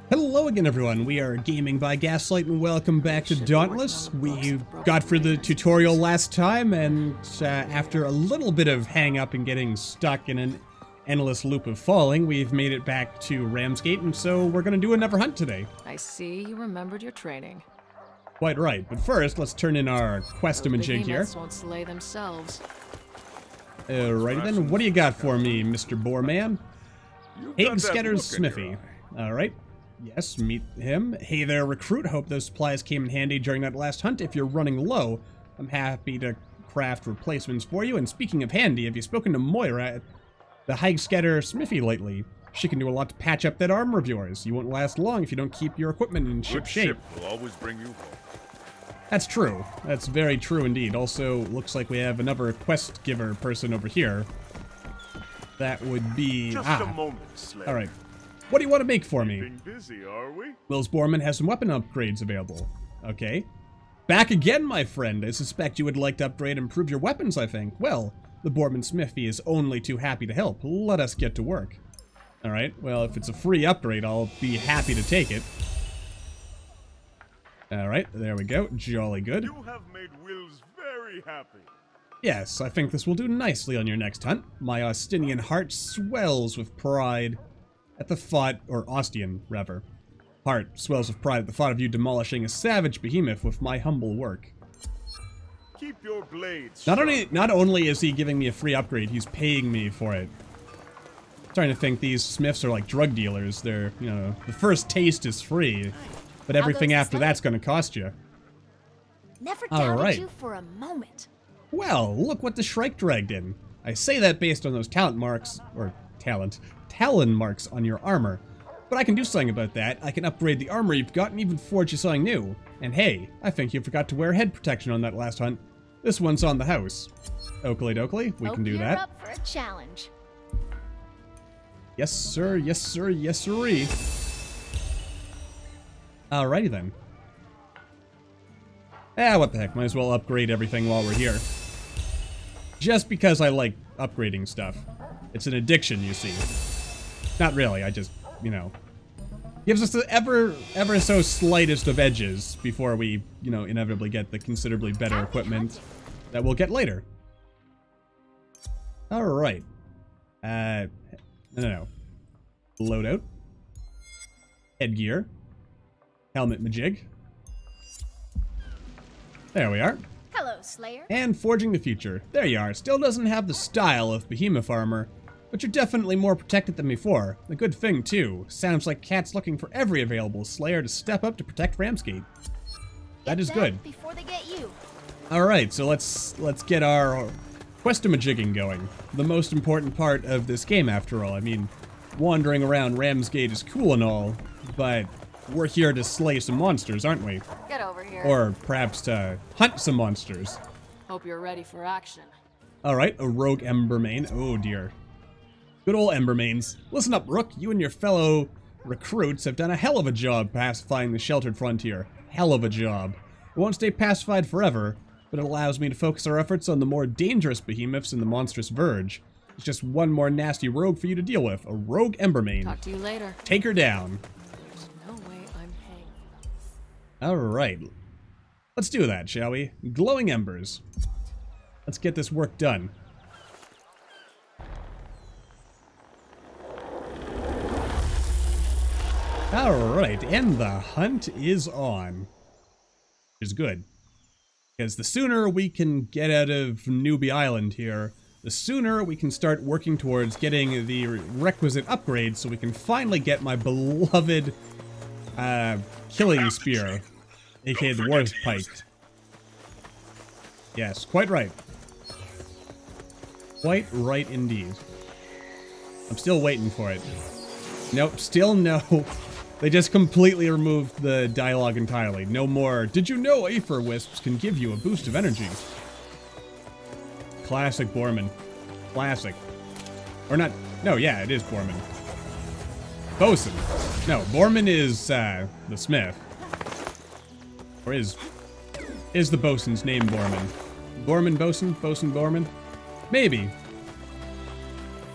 Hello again, everyone. We are Gaming by Gaslight, and welcome back to Dauntless. We got through the tutorial last time, and after a little bit of hang-up and getting stuck in an endless loop of falling, we've made it back to Ramsgate, and so we're going to do another hunt today. I see you remembered your training. Quite right, but first, let's turn in our quest-a-majig here. Behemoths won't slay themselves. Alrighty then, what do you got for me, Mr. Boehr? Heigsketter's Smithy. Alright. Yes, meet him. Hey there, recruit. Hope those supplies came in handy during that last hunt. If you're running low, I'm happy to craft replacements for you. And speaking of handy, have you spoken to Moyra at the Heigsketter Smithy lately? She can do a lot to patch up that armor of yours. You won't last long if you don't keep your equipment in ship shape. Ship will always bring you home. That's true. That's very true indeed. Also, looks like we have another quest giver person over here. That would be... Just a moment, Slave. Alright. What do you want to make for me? Being busy, are we? Wills Bohrman has some weapon upgrades available. Okay. Back again, my friend. I suspect you would like to upgrade and improve your weapons, I think. Well, the Bohrman Smithy is only too happy to help. Let us get to work. Alright, well, if it's a free upgrade, I'll be happy to take it. Alright, there we go. Jolly good. You have made Wills very happy. Yes, I think this will do nicely on your next hunt. My Austinian heart swells with pride at the thought, or Ostian, rather. Heart swells with pride at the thought of you demolishing a savage behemoth with my humble work. Keep your blades Not sharp. only is he giving me a free upgrade, he's paying me for it. I'm starting to think these smiths are like drug dealers. They're, you know, the first taste is free, but everything after that's going to cost you. Never doubted Alright. you for a moment. Well, look what the Shrike dragged in. I say that based on those talon marks on your armor. But I can do something about that. I can upgrade the armor you've got and even forge you something new. And hey, I think you forgot to wear head protection on that last hunt. This one's on the house. Oakley dokley, we can do Hope that. you're up for a challenge. Yes, sir, yes, sir, yes, sirree. Alrighty then. What the heck, might as well upgrade everything while we're here. Just because I like upgrading stuff. It's an addiction, you see. Not really, I just, you know, gives us the ever so slightest of edges before we, you know, inevitably get the considerably better equipment that we'll get later. Alright. No. Loadout. Headgear. Helmet majig. There we are. Hello, Slayer. And forging the future. There you are. Still doesn't have the style of behemoth armor, but you're definitely more protected than before. A good thing, too. Sounds like Cat's looking for every available Slayer to step up to protect Ramsgate. That is good. Before they get you. Alright, so let's get our quest-a-majigging going. The most important part of this game, after all. I mean, wandering around Ramsgate is cool and all, but we're here to slay some monsters, aren't we? Get over here. Or perhaps to hunt some monsters. Hope you're ready for action. Alright, a rogue Embermane. Oh dear. Good old Embermanes. Listen up, Rook. You and your fellow recruits have done a hell of a job pacifying the sheltered frontier. Hell of a job. It won't stay pacified forever, but it allows me to focus our efforts on the more dangerous behemoths in the monstrous verge. It's just one more nasty rogue for you to deal with. A rogue Embermane. Talk to you later. Take her down. There's no way I'm paying for this. Alright. Let's do that, shall we? Glowing embers. Let's get this work done. Alright, and the hunt is on. Which is good. Because the sooner we can get out of Newbie Island here, the sooner we can start working towards getting the requisite upgrades so we can finally get my beloved killing spear, aka the War's Pike. Yes, quite right. Quite right indeed. I'm still waiting for it. Nope, still no. They just completely removed the dialogue entirely. No more, did you know Aether Wisps can give you a boost of energy? Classic Bohrman. Classic. Or not, no, yeah, it is Bohrman. Bosun. No, Bohrman is, the smith. Or is the bosun's name Bohrman? Bohrman Bosun? Bosun Bohrman? Maybe.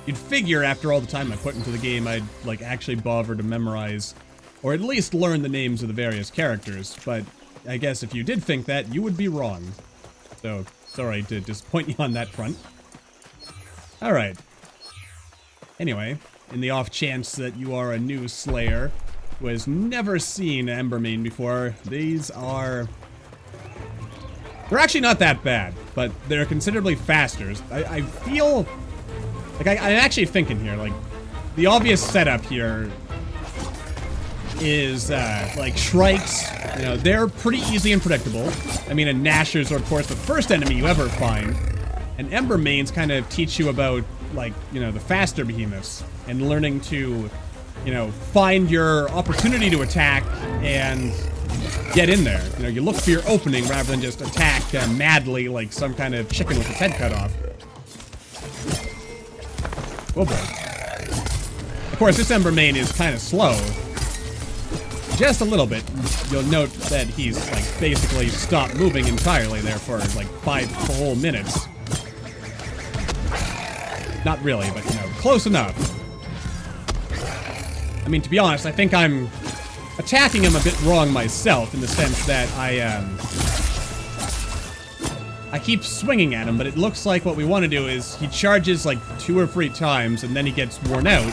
You'd figure after all the time I put into the game, I'd, like, actually bother to memorize Or at least learn the names of the various characters, but I guess if you did think that, you would be wrong. So, sorry to disappoint you on that front. Alright. Anyway, in the off chance that you are a new Slayer who has never seen Embermane before, these are... They're actually not that bad, but they're considerably faster. I feel... Like, I'm actually thinking here, like, the obvious setup here is, like, Shrikes, you know, they're pretty easy and predictable. I mean, and Nashers are, of course, the first enemy you ever find. And Embermanes kind of teach you about, like, you know, the faster Behemoths. And learning to, you know, find your opportunity to attack and get in there. You know, you look for your opening rather than just attack madly like some kind of chicken with its head cut off. Oh boy. Of course, this Embermane is kind of slow. Just a little bit. You'll note that he's, like, basically stopped moving entirely there for, like, 5 whole minutes. Not really, but, you know, close enough. I mean, to be honest, I think I'm attacking him a bit wrong myself, in the sense that I keep swinging at him, but it looks like what we want to do is he charges, like, 2 or 3 times, and then he gets worn out.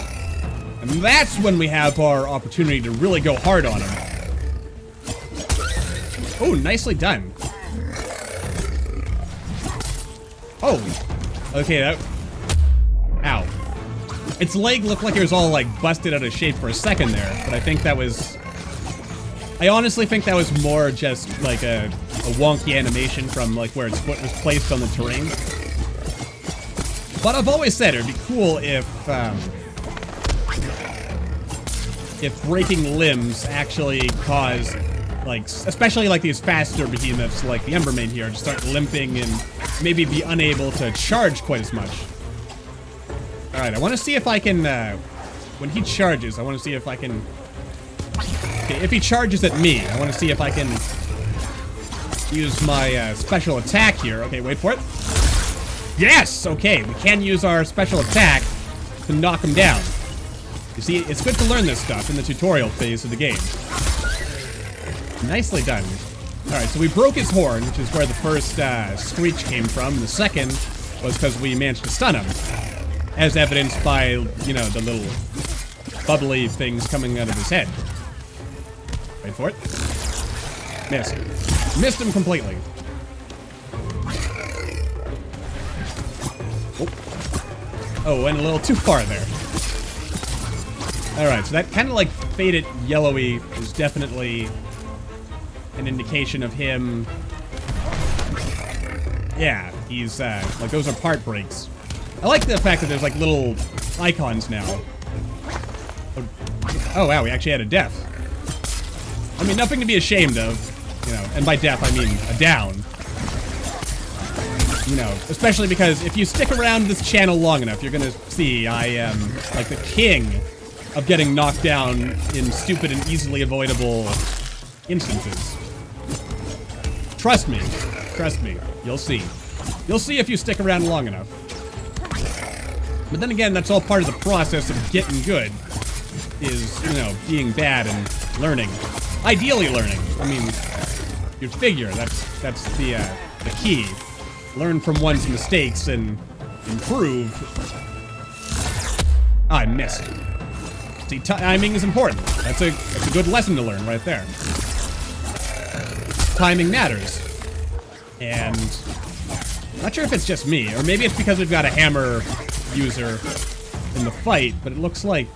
And that's when we have our opportunity to really go hard on him. Oh, nicely done. Oh. Okay, that... Ow. Its leg looked like it was all, like, busted out of shape for a second there, but I think that was... I honestly think that was more just, like, a wonky animation from, like, where its foot was placed on the terrain. But I've always said it would be cool if breaking limbs actually caused, like, especially like these faster Behemoths like the Embermane here, to start limping and maybe be unable to charge quite as much. Alright, I want to see if I can, when he charges, I want to see if I can... Okay, if he charges at me, I want to see if I can use my special attack here. Okay, wait for it. Yes! Okay, we can use our special attack to knock him down. You see, it's good to learn this stuff in the tutorial phase of the game. Nicely done. Alright, so we broke his horn, which is where the first screech came from. The second was because we managed to stun him. As evidenced by, you know, the little bubbly things coming out of his head. Wait for it. Missed. Missed him completely. Oh, went a little too far there. Alright, so that kind of like faded yellowy is definitely an indication of him. Yeah, he's, like, those are part breaks. I like the fact that there's, like, little icons now. Oh, wow, we actually had a death. I mean, nothing to be ashamed of, you know, and by death I mean a down. You know, especially because if you stick around this channel long enough, you're gonna see I am, like, the king of getting knocked down in stupid and easily avoidable instances. Trust me. Trust me. You'll see. You'll see if you stick around long enough. But then again, that's all part of the process of getting good. Is, you know, being bad and learning. Ideally learning. I mean, you'd figure that's the key. Learn from one's mistakes and improve. Oh, I missed. See, timing is important. That's a good lesson to learn right there. Timing matters. And I'm not sure if it's just me, or maybe it's because we've got a hammer user in the fight, but it looks like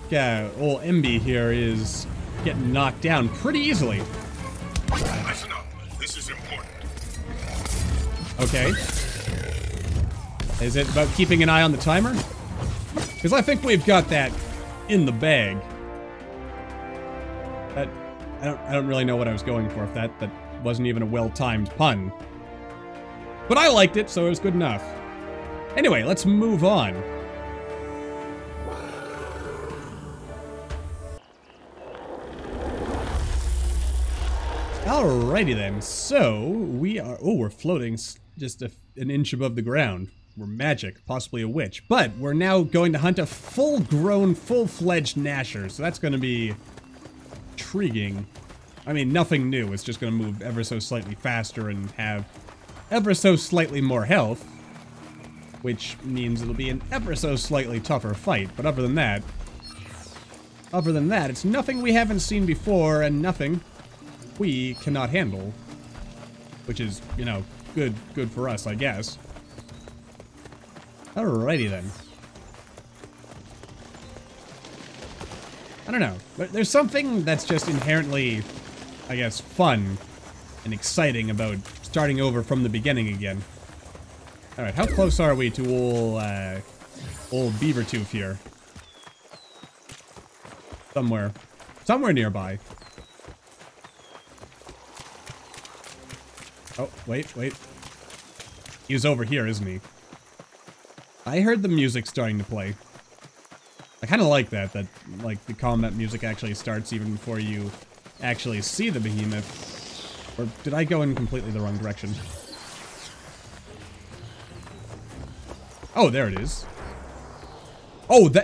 old MB here is getting knocked down pretty easily. Listen up. This is important. Okay. Is it about keeping an eye on the timer? Because I think we've got that in the bag. That I don't really know what I was going for. If that wasn't even a well-timed pun. But I liked it, so it was good enough. Anyway, let's move on. Alrighty then, so we are... Oh, we're floating just an inch above the ground. We're magic, possibly a witch. But we're now going to hunt a full-grown, full-fledged Nasher, so that's going to be intriguing. I mean, nothing new. It's just going to move ever so slightly faster and have ever so slightly more health, which means it'll be an ever so slightly tougher fight. But other than that, it's nothing we haven't seen before and nothing we cannot handle, which is, you know, good for us, I guess. Alrighty then. I don't know. There's something that's just inherently, I guess, fun and exciting about starting over from the beginning again. Alright, how close are we to old Beavertooth here? Somewhere nearby. Oh, wait. He's over here, isn't he? I heard the music starting to play. I kind of like that, like, the combat music actually starts even before you actually see the behemoth. Or did I go in completely the wrong direction? Oh, there it is. Oh, I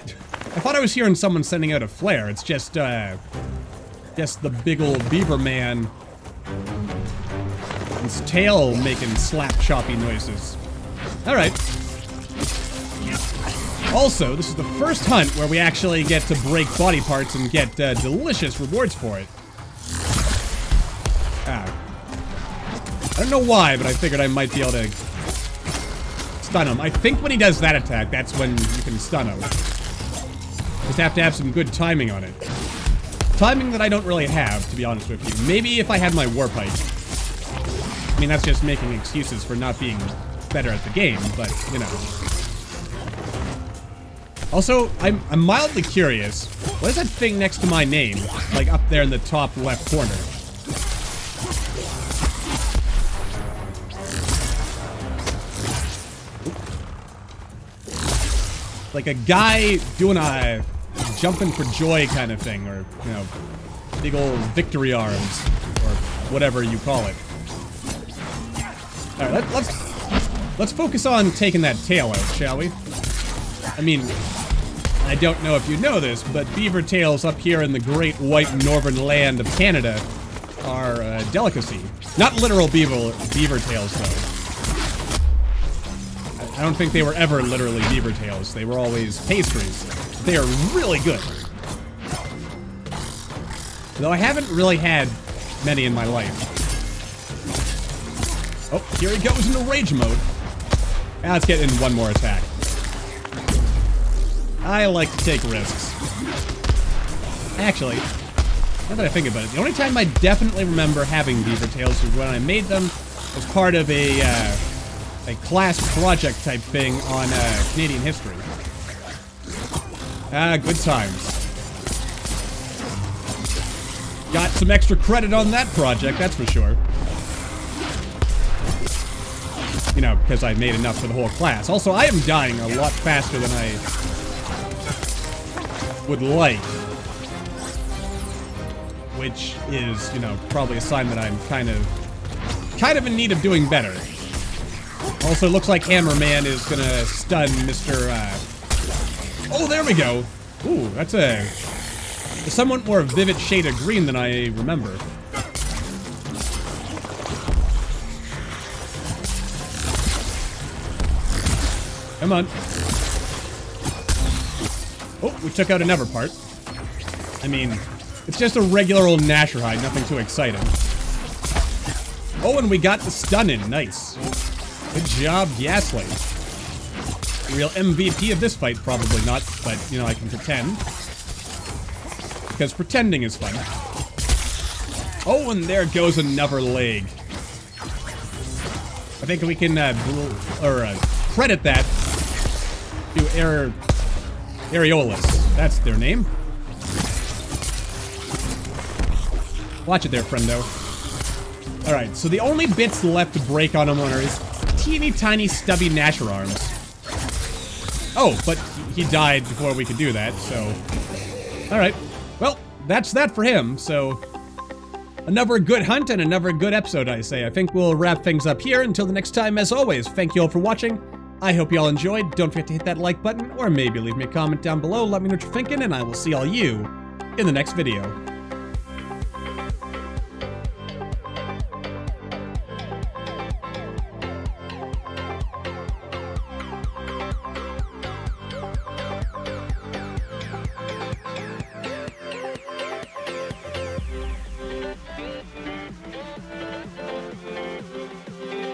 thought I was hearing someone sending out a flare. It's just the big old beaver man. His tail making slap-choppy noises. Alright. Also, this is the first hunt where we actually get to break body parts and get delicious rewards for it. I don't know why, but I figured I might be able to stun him. I think when he does that attack, that's when you can stun him. Just have to have some good timing on it. Timing that I don't really have, to be honest with you. Maybe if I had my warp height. I mean, that's just making excuses for not being better at the game, but, you know. Also, I'm mildly curious. What is that thing next to my name? Like, up there in the top left corner. Like a guy doing a jumping for joy kind of thing, or, you know, big old victory arms, or whatever you call it. Alright, let's focus on taking that tail out, shall we? I mean, I don't know if you know this, but beaver tails up here in the great white northern land of Canada are a delicacy. Not literal beaver tails, though. I don't think they were ever literally beaver tails. They were always pastries. They are really good. Though I haven't really had many in my life. Oh, here he goes into rage mode. Now let's get in one more attack. I like to take risks. Actually, now that I think about it, the only time I definitely remember having beaver tails was when I made them as part of a class project type thing on Canadian history. Good times. Got some extra credit on that project, that's for sure. You know, because I made enough for the whole class. Also, I am dying a lot faster than I would like. Which is, you know, probably a sign that I'm kind of in need of doing better. Also, looks like Hammerman is gonna stun Mr. Oh, there we go. Ooh, that's a somewhat more vivid shade of green than I remember. Come on. Oh, we took out another part. I mean, it's just a regular old Nasher hide, nothing too exciting. Oh, and we got the stun in. Nice. Good job, Gaslight. Real MVP of this fight, probably not, but, you know, I can pretend. Because pretending is fun. Oh, and there goes another leg. I think we can, credit that to Areolus. That's their name. Watch it there, friendo. Alright, so the only bits left to break on him are his teeny tiny stubby Nasher arms. Oh, but he died before we could do that, so... Alright, well, that's that for him, so... Another good hunt and another good episode, I say. I think we'll wrap things up here. Until the next time, as always, thank you all for watching. I hope you all enjoyed. Don't forget to hit that like button, or maybe leave me a comment down below. Let me know what you're thinking, and I will see all you in the next video.